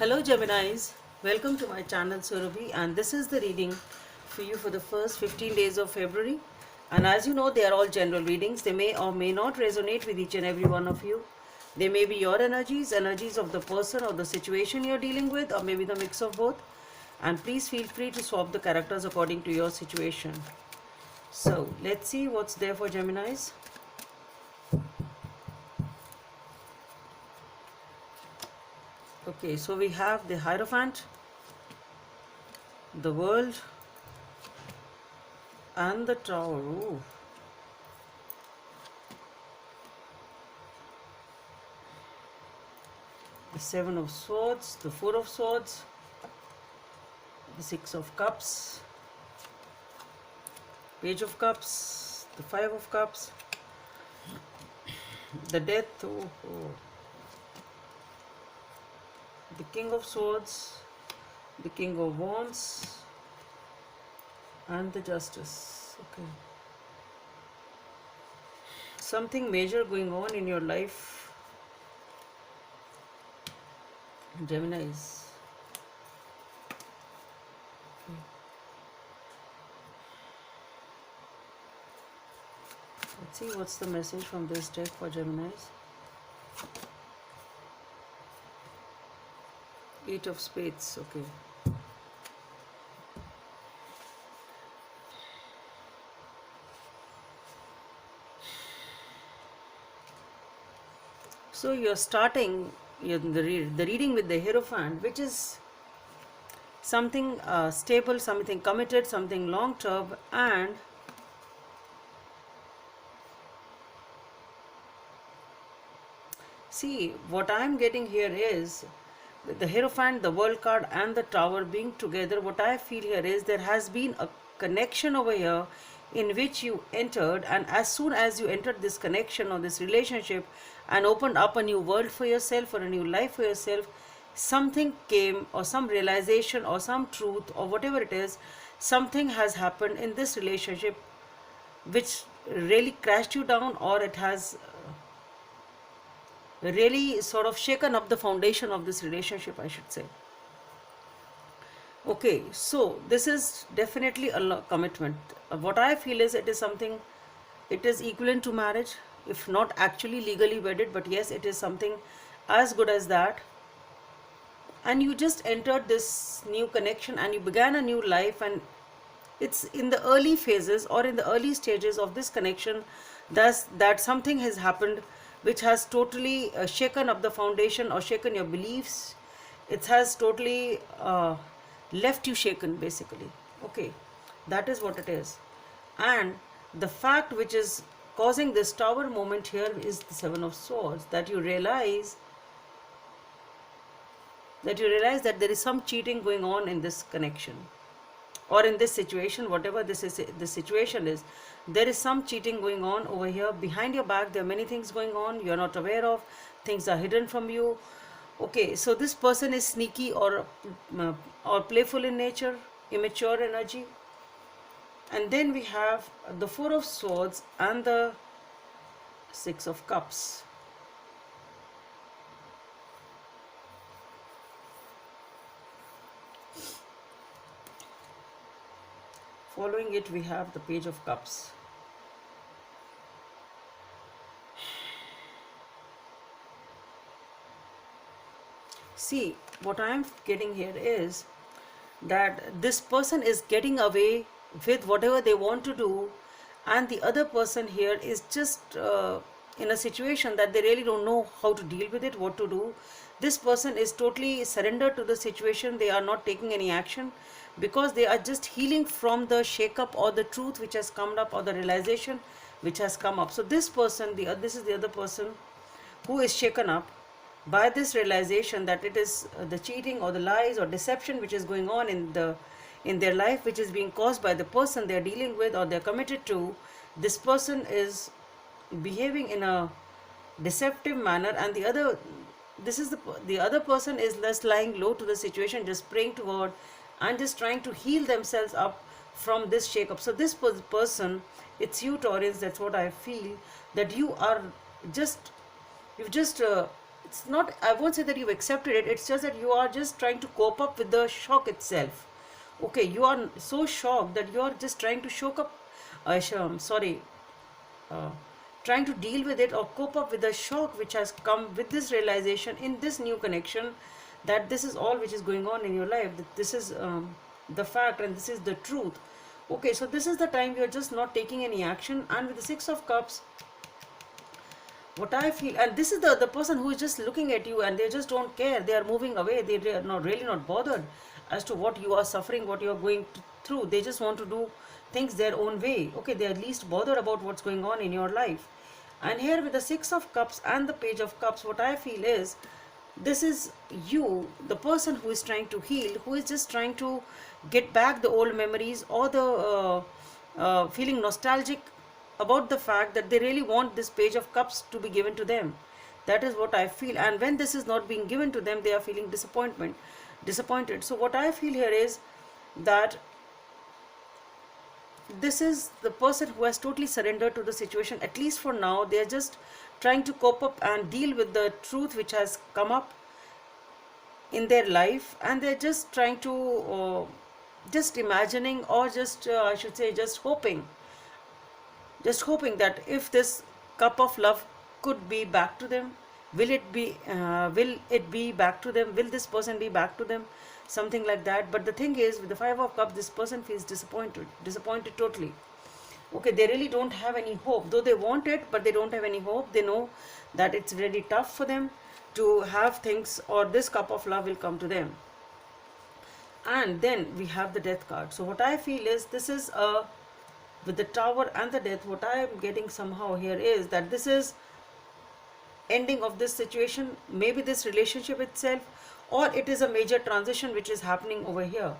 Hello Geminis, welcome to my channel Surabhi, and this is the reading for you for the first 15 days of February. And as you know, they are all general readings. They may or may not resonate with each and every one of you. They may be your energies, energies of the person or the situation you're dealing with, or maybe the mix of both. And please feel free to swap the characters according to your situation. So let's see what's there for Geminis. Okay, so we have the Hierophant, the World, and the Tower. Ooh. The Seven of Swords, the Four of Swords, the Six of Cups, Page of Cups, the Five of Cups, the Death, the King of Swords, the King of Wands, and the Justice. Okay. Something major going on in your life, Geminis. Okay. Let's see what's the message from this deck for Geminis. Eight of Spades. Okay. So you're starting the reading with the Hierophant, which is something stable, something committed, something long term, and see what I'm getting here is with the Hierophant, the World card, and the Tower being together. What I feel here is there has been a connection over here in which you entered, and as soon as you entered this connection or this relationship and opened up a new world for yourself or a new life for yourself, something came, or some realization or some truth or whatever it is, something has happened in this relationship which really crashed you down, or it has really sort of shaken up the foundation of this relationship, I should say. Okay, so this is definitely a commitment. What I feel is it is something, it is equivalent to marriage, if not actually legally wedded, but yes, it is something as good as that. And you just entered this new connection and you began a new life, and it's in the early phases or in the early stages of this connection that something has happened which has totally shaken up the foundation or shaken your beliefs. It has totally left you shaken, basically. Okay, that is what it is. And the fact which is causing this Tower moment here is the Seven of Swords, that you realize that there is some cheating going on in this connection, or in this situation, whatever this situation is. There is some cheating going on over here behind your back. There are many things going on you're not aware of. Things are hidden from you. Okay, so this person is sneaky or playful in nature, immature energy. And then we have the Four of Swords and the Six of Cups. Following it, we have the Page of Cups. See, what I am getting here is that this person is getting away with whatever they want to do, and the other person here is just in a situation that they really don't know how to deal with it, what to do. This person is totally surrendered to the situation. They are not taking any action because they are just healing from the shake-up or the truth which has come up, or the realization which has come up. So this person, this is the other person who is shaken up by this realization that it is the cheating or the lies or deception which is going on in their life, which is being caused by the person they are dealing with or they are committed to. This person is behaving in a deceptive manner, and the other person is less lying low to the situation, just praying to God and just trying to heal themselves up from this shake-up. So this person, it's you, Taurus, that's what I feel, that you've just it's not, I won't say that you've accepted it, it's just that you are just trying to cope up with the shock itself. Okay, you are so shocked that you are just trying to shock up, sorry, uh, trying to deal with it or cope up with the shock which has come with this realization in this new connection, that this is all which is going on in your life, that this is the fact and this is the truth. Okay, so this is the time you're just not taking any action. And with the Six of Cups, what I feel, and this is the person who is just looking at you and they just don't care, they are moving away, they are not really not bothered as to what you are suffering, what you are going through. They just want to do things their own way. Okay, they are least bothered about what's going on in your life. And here with the Six of Cups and the Page of Cups, what I feel is, this is you, the person who is trying to heal, who is just trying to get back the old memories, or the feeling nostalgic about the fact that they really want this Page of Cups to be given to them. That is what I feel. And when this is not being given to them, they are feeling disappointed. So what I feel here is that this is the person who has totally surrendered to the situation. At least for now, they are just trying to cope up and deal with the truth which has come up in their life, and they're just trying to just imagining, or just I should say just hoping that if this cup of love could be back to them, will it be back to them, will this person be back to them, something like that. But the thing is, with the Five of Cups, this person feels disappointed totally. Okay, they really don't have any hope, though they want it, but they don't have any hope. They know that it's really tough for them to have things, or this cup of love will come to them. And then we have the Death card. So what I feel is, this is with the Tower and the Death, what I am getting somehow here is that this is ending of this situation, maybe this relationship itself, or it is a major transition which is happening over here.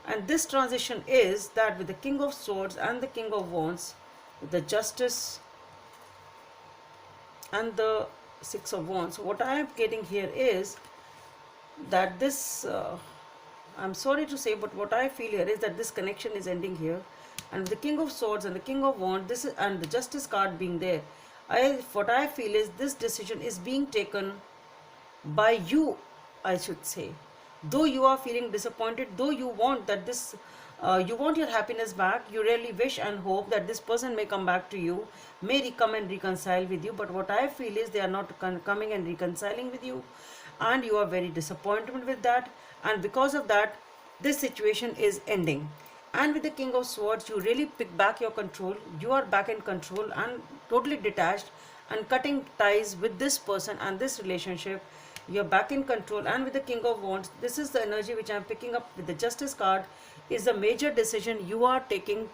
And this transition is that with the King of Swords and the King of Wands, with the Justice and the Six of Wands, what I am getting here is that this, I'm sorry to say, but what I feel here is that this connection is ending here. And with the King of Swords and the King of Wands, this is, and the Justice card being there, what I feel is this decision is being taken by you, I should say. Though you are feeling disappointed, though you want that this, you want your happiness back, you really wish and hope that this person may come back to you, may come and reconcile with you. But what I feel is they are not coming and reconciling with you, and you are very disappointed with that. And because of that, this situation is ending. And with the King of Swords, you really pick back your control. You are back in control and totally detached and cutting ties with this person and this relationship. You're back in control. And with the King of Wands, this is the energy which I'm picking up with the Justice card, is a major decision you are taking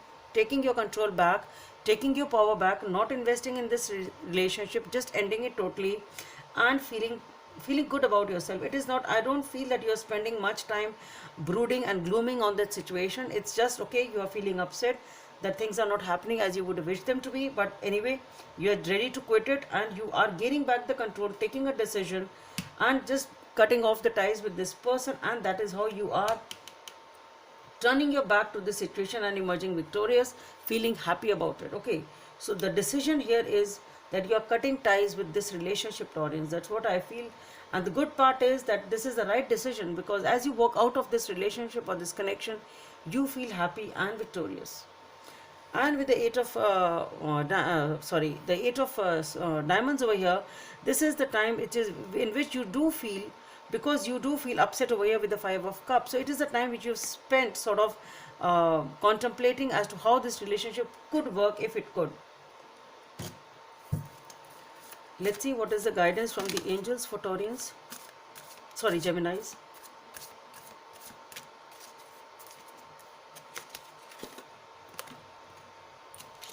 your control back, taking your power back, not investing in this relationship, just ending it totally, and feeling good about yourself. It is not, I don't feel that you're spending much time brooding and glooming on that situation. It's just, okay, you are feeling upset that things are not happening as you would wish them to be, but anyway, you are ready to quit it, and you are gaining back the control, taking a decision and just cutting off the ties with this person. And that is how you are turning your back to the situation and emerging victorious, feeling happy about it. Okay, so the decision here is that you are cutting ties with this relationship, Taurians. That's what I feel. And the good part is that this is the right decision, because as you walk out of this relationship or this connection, you feel happy and victorious. And with the Eight of Diamonds over here, this is the time in which you do feel, because you do feel upset over here with the Five of Cups. So it is the time which you've spent sort of contemplating as to how this relationship could work if it could. Let's see what is the guidance from the angels for Taurians. Sorry, Geminis.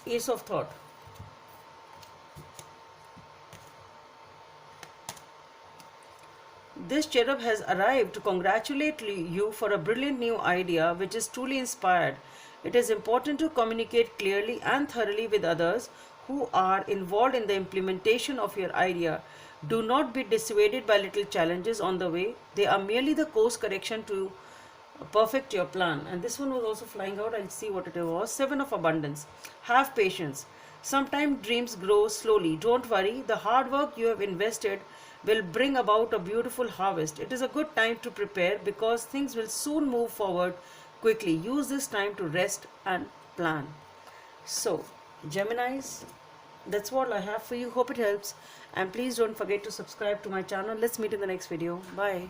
Ace of Thought. This cherub has arrived to congratulate you for a brilliant new idea which is truly inspired. It is important to communicate clearly and thoroughly with others who are involved in the implementation of your idea. Do not be dissuaded by little challenges on the way. They are merely the course correction to perfect your plan. And this one was also flying out. I'll see what it was. Seven of Abundance. Have patience. Sometimes dreams grow slowly. Don't worry, the hard work you have invested will bring about a beautiful harvest. It is a good time to prepare because things will soon move forward quickly. Use this time to rest and plan. So, Geminis, that's what I have for you. Hope it helps. And please don't forget to subscribe to my channel. Let's meet in the next video. Bye.